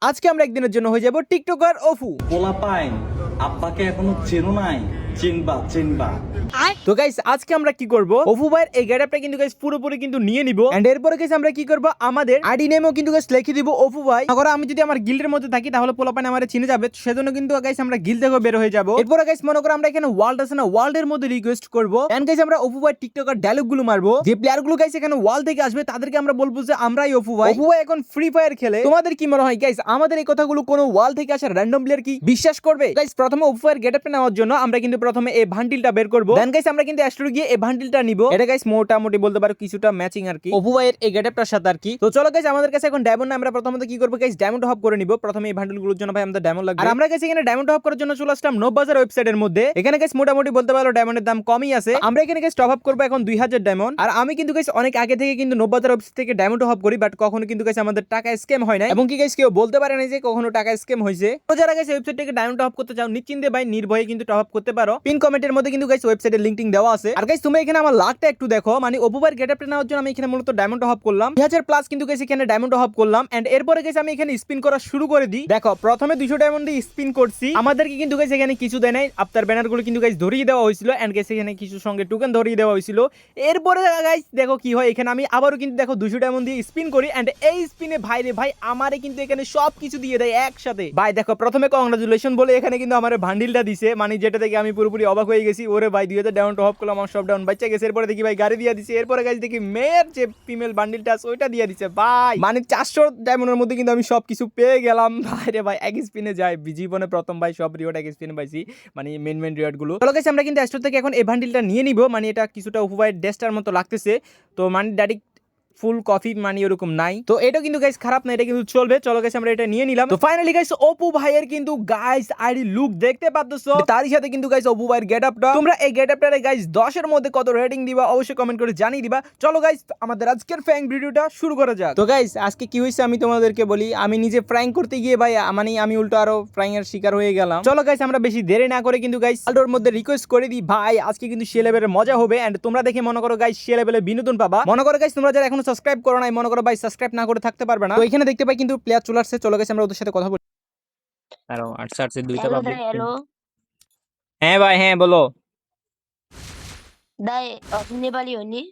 আজকে আমরা একদিনের জন্য হয়ে যাব টিকটকার অফু। পোলাপাইন আব্বাকে এখনো চেনো নাই, চিনবা চিনবা। তো গাইস আজকে আমরা কি করব, অফু ভাইয়ের এই গেটআপটা কিন্তু গাইস পুরোপুরি কিন্তু নিয়ে নিব এন্ড এরপরে গাইস আমরা কি করব, আমাদের আইডি নেমও কিন্তু গাইস লিখে দিব অফু ভাই। আগরা আমি যদি আমার গিল্ডের মধ্যে থাকি তাহলে পোলাপাইন আমারে চিনে যাবে, সেজন্য কিন্তু গাইস আমরা গিল্ড থেকে বের হয়ে যাব। এরপরে গাইস মনে করো আমরা এখানে ওয়ার্ল্ড আছে না, ওয়ার্ল্ডের মধ্যে রিকোয়েস্ট করব এন্ড গাইস আমরা অফু ভাই টিকটকার ডায়লগ গুলো মারবো। যে প্লেয়ার গুলো গাইস এখানে ওয়ার্ল্ড থেকে আসবে তাদেরকে আমরা বলবো যে আমরাই অফু ভাই। অফু ভাই এখন ফ্রি ফায়ার খেলে। তোমাদের কি মনে হয় গাইস, আমাদের এই কথাগুলো কোনো ওয়ার্ল্ড থেকে আসা র্যান্ডম প্লেয়ার কি বিশ্বাস করবে? গাইস প্রথমে অফু ভাইয়ের গেটআপটা নেওয়ার জন্য আমরা কিন্তু প্রথমে এই ভান্ডিলটা বের করব, দেন গাইস আমরা কিন্তু অ্যাস্ট্রো গিয়ে এই ভান্ডিলটা নিব। এটা গাইস মোটামুটি বলতে পারো কিছুটা ম্যাচিং আর কি অপু ভাইয়ের এই গেটআপটার সাথে আর কি। তো চলো গাইস আমাদের কাছে এখন ডায়মন্ড না, আমরা প্রথমত কি করব গাইস, ডায়মন্ড হপ করে নিব। প্রথমে এই ভান্ডিলগুলোর জন্য ভাই আমাদের ডায়মন্ড লাগবে। আর আমরা গাইস এখানে ডায়মন্ড হপ করার জন্য চলে আসলাম নববাজার ওয়েবসাইটের মধ্যে। এখানে গাইস মোটামুটি বলতে পারো ডায়মন্ডের দাম কমই আছে। আমরা এখানে গাইস টপ আপ করব এখন 2000 ডায়মন্ড। আর আমি কিন্তু গাইস অনেক আগে থেকে কিন্তু নববাজার ওয়েবসাইট থেকে ডায়মন্ড হপ করি, বাট কখনো কিন্তু গাইস আমাদের টাকা স্ক্যাম হয় না, এবং কি গাইস কেউ বলতে পারে না যে কখনো টাকা স্ক্যাম হয়েছে। তো যারা গাইস ওয়েবসাইট থেকে ডায়মন্ড টপ করতে চাও নিশ্চিন্তে ভাই নির্ভয়ে কিন্তু টপ আপ করতে পারো। পিন কমেন্টের মধ্যে কিন্তু গাইস ওয়েবসাইটের লিংক দেওয়া আছে। আর গাইস তুমি এখানে আমার লাকটা একটু দেখো, মানে অপু ভাইয়ের গেটআপটা নেওয়ার জন্য আমি এখানে মূলত ডায়মন্ড হপ করলাম 2000 প্লাস, কিন্তু গাইস এখানে ডায়মন্ড হপ করলাম এন্ড এরপরে গাইস আমি এখানে স্পিন করা শুরু করে দিই। দেখো প্রথমে 200 ডায়মন্ড দিয়ে স্পিন করছি, আমাদেরকে কিন্তু গাইস এখানে কিছু দেয় নাই, আফটার ব্যানার গুলো কিন্তু গাইস ধরিয়ে দেওয়া হয়েছিল এন্ড গাইস এখানে কিছু সঙ্গে টোকেন ধরিয়ে দেওয়া হয়েছিল। এরপরে গাইস দেখো কি হয়, এখানে আমি আবারও কিন্তু দেখো 200 ডায়মন্ড দিয়ে স্পিন করি এন্ড এই স্পিনে ভাই রে ভাই আমারে কিন্তু এখানে সব কিছু দিয়ে দেয় একসাথে। ভাই দেখো প্রথমে কংগ্রাচুলেশন বলে এখানে কিন্তু আমার ভান্ডিলটা দিছে, মানে যেটা থেকে আমি পুরোপুরি অবাক হয়ে গেছি। ওরে ভাই 2000 ডায়মন্ড হপ করলাম, আমার সব ডাউন বাচ্চা গেছে। এরপরে দেখি ভাই গাড়ি দিয়ে দিছে, এরপরে গাইস দেখি মেয়ের যে ফিমেল বান্ডিলটা আছে ওইটা দিয়ে দিছে। ভাই মানে 400 ডায়মন্ডের মধ্যে কিন্তু আমি সব কিছু পেয়ে গেলাম। ভাই রে ভাই এক স্পিনে যায় জীবনে প্রথম ভাই সব রিওয়ার্ড এক স্পিনে পাইছি, মানে মেন রিওয়ার্ড গুলো। চলো গাইস আমরা কিন্তু অ্যাস্ট্রো থেকে এখন এই বান্ডিলটা নিয়ে নিব, মানে এটা কিছুটা অপু ভাইয়ের ডেস্টার মতো লাগতেছে, তো মানে ডাইরেক্ট ফুল কফি মানে এরকম নাই, তো এটা কিন্তু গাইস খারাপ না, এটা কিন্তু চলবে। চলো গাইস আমরা এটা নিয়ে নিলাম। তো ফাইনালি গাইস অপু ভাইয়ের কিন্তু গাইস আইডি লুক দেখতে পাচ্ছো, তারই সাথে কিন্তু গাইস অপু ভাইয়ের গেটআপটা। তোমরা এই গেটআপটারে গাইস 10 এর মধ্যে কত রেটিং দিবা অবশ্যই কমেন্ট করে জানিয়ে দিবা। চলো গাইস আমাদের আজকের ফ্র্যাঙ্ক ভিডিওটা শুরু করা যাক। তো গাইস আজকে কি হইছে আমি তোমাদেরকে বলি, আমি নিজে ফ্র্যাঙ্ক করতে গিয়ে ভাই মানে আমি উল্টো আরো ফ্র্যাঙ্ক এর শিকার হয়ে গেলাম। চলো গাইস আমরা বেশি দেরি না করে কিন্তু গাইস আলডোর মধ্যে রিকোয়েস্ট করে দিই, ভাই আজকে কিন্তু সে লেভেলের মজা হবে এন্ড তোমরা দেখে মনে করো গাইস সে লেভেলের বিনোদন পাবা। মনে করো গাইস তোমরা যারা এখনো সাবস্ক্রাইব করো নাই, মনে করো ভাই সাবস্ক্রাইব না করে থাকতে পারবে না। তো এখানে দেখতে পাই কিন্তু প্লেয়ার চলে আসছে, চলো গাইস আমরা ওদের সাথে কথা বলি। আর আটসে আটসে দুইটা हेलो পাবলিক। दाई हेलो হ্যাঁ ভাই হ্যাঁ বলো। दाई नेपाली हो नि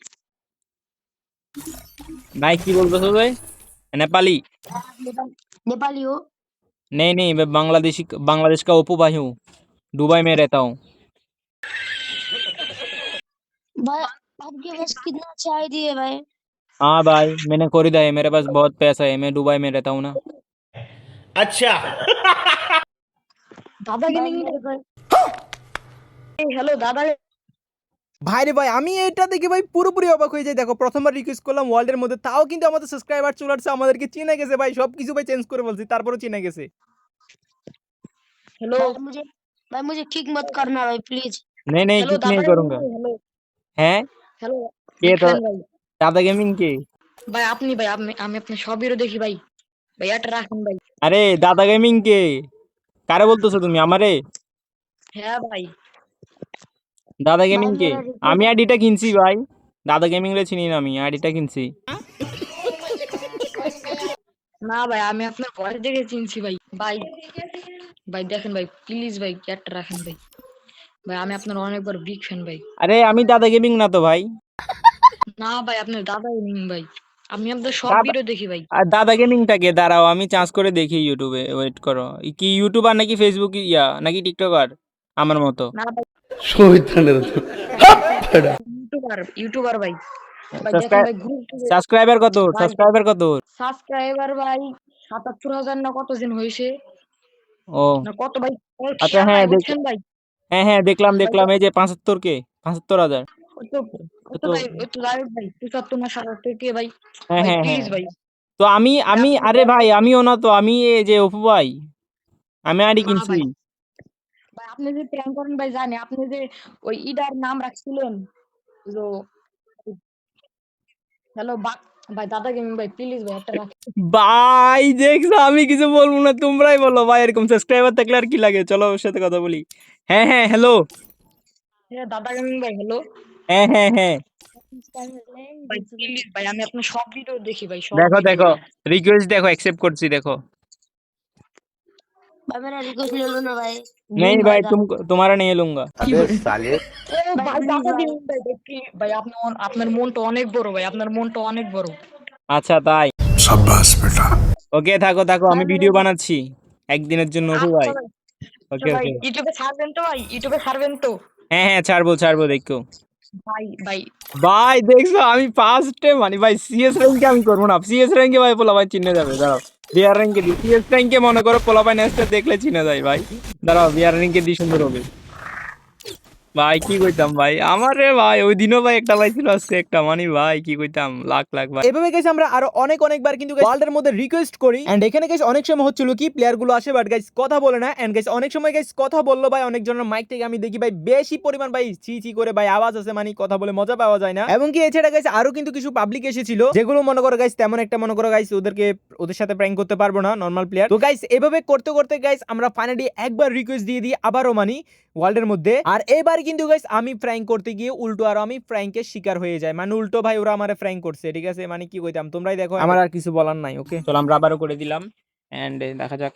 भाई की बोल रहे हो भाई? नेपाली? नेपाली हो नहीं नहीं, मैं बांग्लादेशी, बांग्लादेश का ओप्पो भाई हूँ, दुबई में रहता हूँ। भाई आपके पास कितना अच्छा आईडी है भाई हाँ भाई मैंने खरीदा है, मेरे पास बहुत पैसा है, मैं दुबई में रहता हूँ ना। दादा गेमिंग हेलो दादा ভাই রে ভাই আমি এটা দেখে ভাই পুরোপুরি অবাক হয়ে যাই। দেখো প্রথমবার রিকোয়েস্ট করলাম ওয়ার্ল্ডের মধ্যে, তাও কিন্তু আমাদের সাবস্ক্রাইবার চলে আসছে, আমাদেরকে চিনে গেছে ভাই, সবকিছু ভাই চেঞ্জ করে বলছি তারপরেও চিনে গেছে। हेलो भाई मुझे किक मत करना भाई प्लीज नहीं नहीं हेलो किक नहीं दादा करूंगा। हेलो हैं हेलो কে बिग তো फैन भाई দাদা গেমিং কে? ভাই আপনি ভাই আমি আপনার সব ভিডিও দেখি ভাই ভাই এটা রাখুন ভাই আরে দাদা গেমিং কে? কারে বলতেছো তুমি আমারে? হ্যাঁ ভাই দাদা ভাই গেমিং কে? मेरा আমি रिक्वेस्ट আইডিটা কিনছি ভাই, দাদা গেমিং রে চিনি না, আমি আইডিটা কিনছি। না ভাই আমি আপনার ভয়েস দেখে চিনছি ভাই ভাই ভাই দেখেন ভাই প্লিজ ভাই ক্যাটটা রাখেন ভাই ভাই আমি আপনার অনেক বড় বিগ ফ্যান ভাই আরে আমি দাদা গেমিং না তো ভাই। না ভাই আপনার দাদাই নিন ভাই আমি আপনার সব দাদা, ভিডিও দেখি ভাই আর দাদা গেমিংটাকে দাঁড়াও আমি চান্স করে দেখি ইউটিউবে, ওয়েট করো। কি ইউটিউবার নাকি ফেসবুক ইয়া নাকি টিকটকার আমার মতো? না ভাই শহীদানের ইউটিউবার ইউটিউবার ভাই ভাই দেখেন ভাই গ্রুপ সাবস্ক্রাইবার কত? ভাই সাবস্ক্রাইবার কত? সাবস্ক্রাইবার ভাই ৭৭,০০০ না কত দিন হয়েছে ও না কত ভাই ওর আচ্ছা খেয়াল হ্যাঁ নাই দেখ, বুঝছেন ভাই হ্যাঁ হ্যাঁ দেখলাম ভাই দেখলাম, এই যে 75 কে, 75,000। ওই তো ওই তো তো ভাই ওই তো দাঁড়ান ভাই ৭৫ না ৭৭ কে ভাই হ্যাঁ ভাই হ্যাঁ হ্যাঁ, প্লিজ ভাই তো আমি ভাই আমি আপনি আরে ভাই আমিও না তো, আমি এই যে অপু ভাই, আমি আইডি না কিনছি। ভাই ভাই আপনি যে প্র্যাঙ্ক করেন ভাই জানি আপনি যে ওই ইডার নাম রাখছিলেন তো হ্যালো ভাই দাদা গেমিং ভাই প্লিজ ভাই একটা রাখ ভাই দেখছো আমি কিছু বলবো না, তোমরাই বলো ভাই, এরকম সাবস্ক্রাইবার থাকলে আর কি লাগে। চলো ওর সাথে কথা বলি। হ্যাঁ হ্যাঁ হ্যালো। হ্যাঁ দাদা গেমিং ভাই হ্যালো হ্যাঁ হ্যাঁ হ্যাঁ ভাই প্লিজ ভাই আমি আপনার সব ভিডিও দেখি ভাই সব দেখো ভিডিও দেখো ভাই রিকোয়েস্ট দেখো, অ্যাকসেপ্ট করছি দেখো। भाई मेरा रिक्वेस्ट ले लो ना भाई। नहीं मून भाई, भाई का। तुम्हारा नहीं लूंगा। ও ভাই भाई টাকা प्लीज দিন भाई। ভাই দেখি ভাই আপনার মনটা অনেক বড় ভাই, আপনার মনটা অনেক বড়। আচ্ছা তাই? ওকে, থাকো থাকো, भाई আমি मेरा ভিডিও বানাচ্ছি একদিনের জন্য অপু ভাই। আচ্ছা ভাই, আচ্ছা ওকে ভাই ওকে। ইউটিউবে ছাড়বেন তো ভাই, ইউটিউবে ছাড়বেন তো? হ্যাঁ হ্যাঁ, ছাড়বো ছাড়বো, দেখো। ভাই ভাই ভাই দেখছো, আমি ফার্স্টে মানে ভাই সিএস র্যাঙ্কে আমি করবো না, সিএস র্যাঙ্কে ভাই পোলা ভাই চিনে যাবে, দাঁড়াও। বিআর র্যাঙ্কে দিই, সিএস র্যাঙ্কে মনে করো পোলা ভাই নেক্সটে দেখলে চিনে যায় ভাই। দাঁড়াও, বিআর র্যাঙ্কে দিই, সুন্দর হবে। ভাই কি কইতাম ভাই, আমারে ভাই ওই দিনও ভাই একটা ভাই ছিল, আজকে একটা, মানে ভাই কি কইতাম, লাখ লাখ ভাই। এভাবে গাইস আমরা আরো অনেক অনেকবার কিন্তু ওয়ার্ল্ডের মধ্যে রিকোয়েস্ট করি, এন্ড এখানে গাইস অনেক সময় হচ্ছিল কি প্লেয়ার গুলো আসে বাট গাইস কথা বলে না, এন্ড গাইস অনেক সময় গাইস কথা বললো ভাই, অনেক জনের মাইক থেকে আমি দেখি ভাই বেশি পরিমাণ ভাই চি চি করে ভাই আওয়াজ আছে, মানে কথা বলে মজা পাওয়া যায় না। এবং কি এছাড়া গাইস আরো কিন্তু কিছু পাবলিক এসেছিল, যেগুলো মনে করো গাইস তেমন একটা মনে করো গাইস ওদের সাথে প্র্যাঙ্ক করতে পারবো না নরমাল প্লেয়ার। তো গাইস এভাবে করতে করতে গাইস আমরা ফাইনালি একবার রিকোয়েস্ট দিয়ে দিই আবারও মানি ওয়ার্ল্ডের মধ্যে। আর এবার কিন্তু গাইস আমি প্র্যাঙ্ক করতে গিয়ে উল্টো আর আমি প্র্যাঙ্কের শিকার হয়ে যায়, মানে উল্টো ভাই ওরা আমারে প্র্যাঙ্ক করছে, ঠিক আছে, মানে কি কইতাম তোমরাই দেখো, আমার আর কিছু বলার নাই। ওকে চলো আমরা আবারও করে দিলাম, এন্ড দেখা যাক।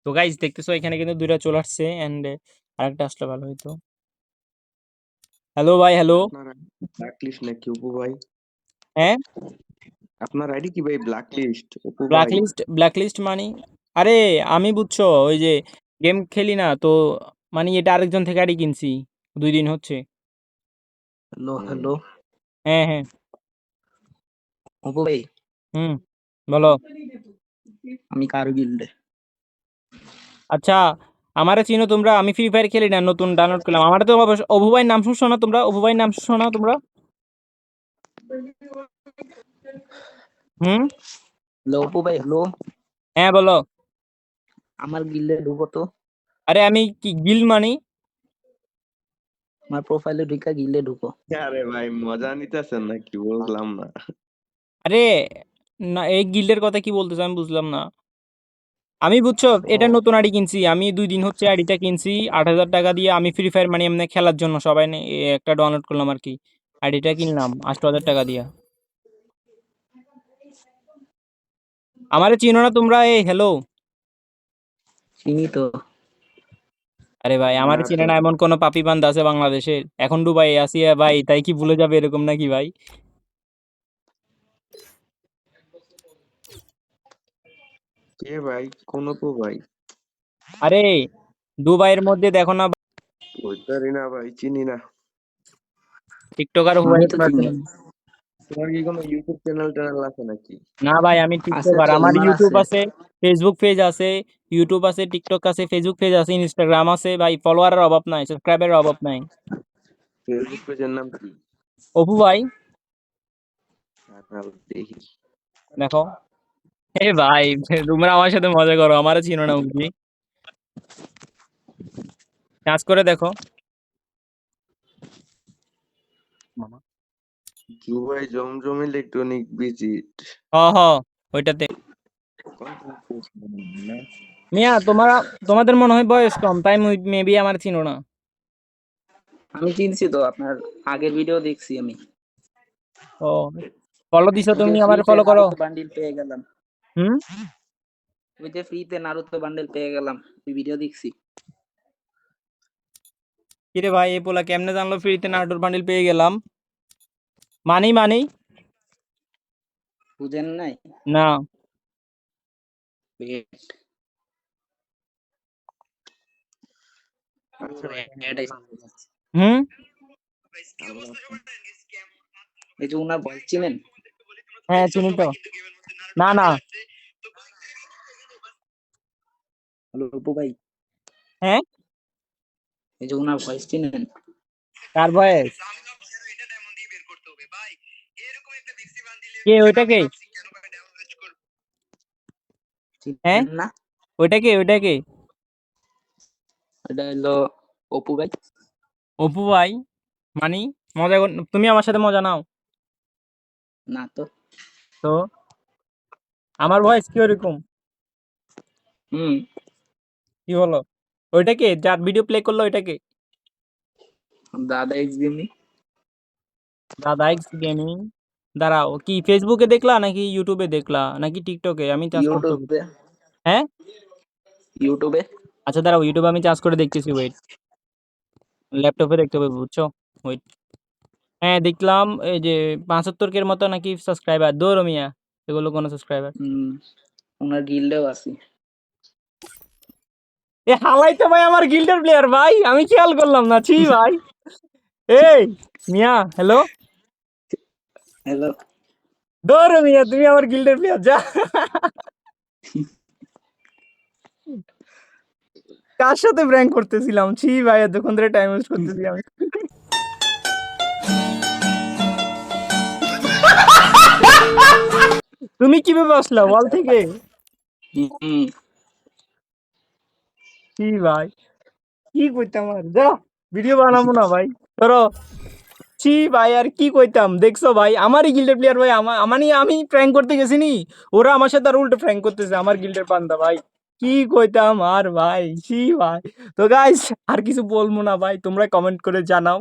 তো গাইস দেখতেছো এখানে কিন্তু দুইটা চলে আসছে, এন্ড আরেকটা আসলে ভালো হইতো। হ্যালো ভাই, হ্যালো। আপনার ব্ল্যাক লিস্ট নাকি অপু ভাই? হ্যাঁ, আপনার আইডি কি ভাই ব্ল্যাক লিস্ট অপু ভাই? ব্ল্যাকলিস্ট, ব্ল্যাকলিস্ট মানে আরে আমি বুঝছো ওই যে গেম খেলি না তো, মানে এটা আরেকজন থেকে আইডি কিনছি, 2 দিন হচ্ছে। হ্যালো হুম। হ্যালো হ্যাঁ হ্যাঁ। অপু ভাই, হুম, বলো। আমি কারো গিল্ডে। আচ্ছা, আমারে চিনো তোমরা? আমি ফ্রি ফায়ার খেলি না, নতুন ডাউনলোড করলাম। আমার তো অবশ্য অভু ভাইয়ের নাম শুনছো না তোমরা? অভু ভাইয়ের নাম শুনছো না তোমরা? হুম, হ্যালো অপু ভাই, হ্যালো। হ্যাঁ বলো। আমার গিল্ডে ঢুকো তো। আরে আমি কি গিল্ড মানি? আমার প্রোফাইলে ঢুকা গিল্ডে ঢুকো। আরে ভাই মজা নিতেছেন নাকি বুঝলাম না। আরে না, এই গিল্ডের কথা কি বলতেছো আমি বুঝলাম না। আমি বুঝছো ও এটা নতুন আইডি কিনছি, আমি 2 দিন হচ্ছে আইডিটা কিনছি 8,000 টাকা দিয়ে। আমি ফ্রি ফায়ার মানে এমনি খেলার জন্য সবাই একটা ডাউনলোড করলাম আর কি। আইডিটা কিনলাম 8,000 টাকা দিয়ে। আমারে চিনো না তোমরা? এই হ্যালো। চিনি তো। আরে ভাই না আমার চিনে তো। না এমন কোন পাপি বান্দা আছে বাংলাদেশে? এখন দুবাই আছি ভাই, তাই কি ভুলে যাবে এরকম নাকি ভাই? কে ভাই? কোন অপু ভাই? আরে দুবাইয়ের মধ্যে দেখো না, বুঝতারি না ভাই, চিনি না। টিকটকার আমি হুবাইরে তো তোমরা চিনি। চেনো না? তোমার কি কোনো ইউটিউব চ্যানেল আছে নাকি? না ভাই, আমি আছে টিকটকার, তো, আমার ওনার ইউটিউব আছে। আছে, ফেসবুক পেজ আছে, ইউটিউব আছে, টিকটক আছে, ফেসবুক পেজ আছে, ইনস্টাগ্রাম আছে ভাই, ফলোয়ারের অভাব নাই, সাবস্ক্রাইবারের অভাব নাই। ফেসবুক পেজের নাম কি? অপু ভাই আর দেখি। দেখো। এ ভাই তোমরা আমার সাথে মজা করো, আমারও চিনো না বুঝি। কাজ করে দেখো। মামা দুবাই জমজম ইলেকট্রনিক ভিজিট। হ হ, ওইটাতে। না মিয়া তোমাদের মনে হয় বয়স কম, তাই মেবি আমার চিনো না। আমি চিনছি তো, আপনার আগের ভিডিও দেখছি আমি। ও, ফলো দিছো ওই যে তুমি, আমার ফ্রিতে ফলো করো। নারুতো বান্ডিল পেয়ে গেলাম। হুম, ওই যে ফ্রিতে নারুতো বান্ডিল পেয়ে গেলাম, ওই ভিডিও দেখছি। কিরে ভাই এই পোলা কেমনে জানলো ফ্রিতে নারুটোর বান্ডিল পেয়ে গেলাম? মানি মানি বুঝেন নাই? না। Wait, আচ্ছা ভাই, add আইছে। হুম, এই যে উনার ভয়েস চিনেন? হ্যাঁ চিনি তো। না না। হ্যালো অপু ভাই, হ্যাঁ, এই যে উনার ভয়েস চিনেন? কার বয়স? কে ওইটা কে? হ্যাঁ, চিনেন না? ওইটা কে, ওইটা কে? এটা হলো অপু ভাই। অপু ভাই মানি? তুমি আমার সাথে মজা নাও না তো। তো। আমার ভয়েস কি ওরকম? হুম, কি বলো? ওইটা কে যার ভিডিও প্লে করলো, ওইটা কে? দাদা এক্স গেমি। দাদা এক্স গেমিং। দাঁড়াও, কি ফেসবুকে দেখলা নাকি ইউটিউবে দেখলা নাকি টিকটকে? আমি চার্জ করতে হবে। ইউটিউবে হ্যাঁ ইউটিউবে আচ্ছা দাঁড়াও, ইউটিউবে আমি চার্জ করে দেখতেছি, ওয়েট। ল্যাপটপে দেখতে হবে, বুঝছো? ওয়েট। হ্যাঁ দেখলাম, এই যে 75 কের মতো নাকি সাবস্ক্রাইবার। দৌড়ো মিয়া, এগুলো কোনো সাবস্ক্রাইবার? ওনার গিল্ডেও আছি। এ হালাই তো ভাই আমার গিল্ডের প্লেয়ার ভাই, আমি খেয়াল করলাম না, ছি ভাই। এই মিয়া, হ্যালো। হ্যালো। দৌড়ো মিয়া, তুমি আমার গিল্ডের প্লেয়ার, যা। কার সাথে প্র্যাঙ্ক করতেছিলাম, ছি ভাই, এতক্ষণ ধরে টাইম ওয়েস্ট করতেছি আমি। তুমি কিভাবে আসলা ওয়াল থেকে? হুম, ছি ভাই, কি কইতাম আর, যা। ভিডিও বানাবো না ভাই, ধরো। ছি ভাই, আর কি কইতাম, দেখছো ভাই আমারই গিল্ডের প্লেয়ার ভাই, আমারই, আমি প্র্যাঙ্ক করতে গেছি নি, ওরা আমার সাথে আর উল্টো প্র্যাঙ্ক করতেছে, আমার গিল্ডের বান্দা ভাই। কি কইতাম আর ভাই, ছি ভাই। তো গাইস আর কিছু বলবো না ভাই, তোমরা কমেন্ট করে জানাও।